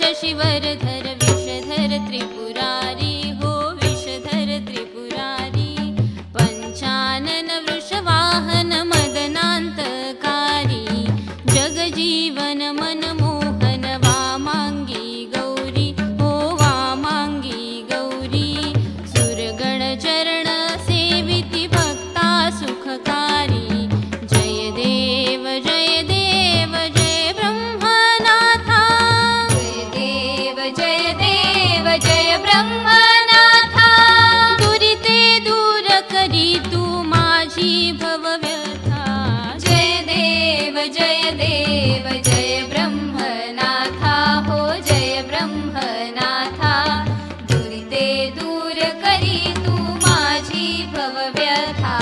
शशिवरधर विषधर त्रिपुरारी हो विषधर त्रिपुरारी पंचानन वृषवाहन मदनांतकारी जगजीवन मनमोहन वामांगी गौरी हो वामांगी गौरी सुरगण चरण सेविति भक्ता सुखकारी जय देव जय देव जय ब्रह्मनाथा जय देव जय ब्रह्मनाथा दुरिते दूर करी तू माझी भवव्यथा जय देव जय ब्रह्मनाथा हो जय ब्रह्मनाथा दुरिते दूर करी तू माझी भवव्यथा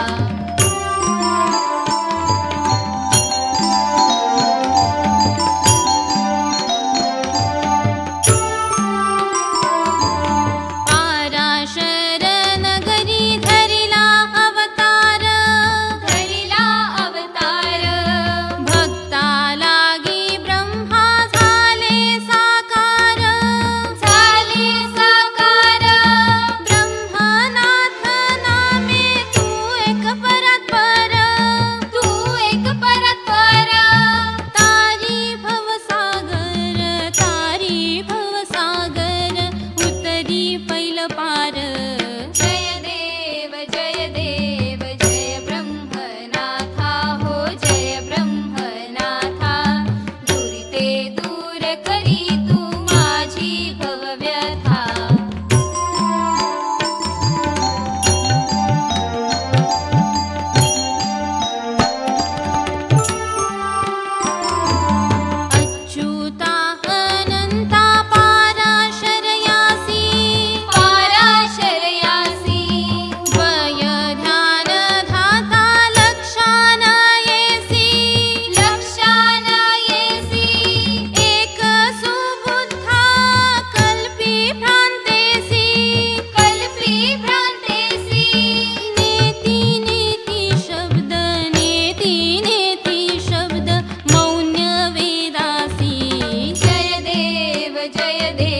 जय देव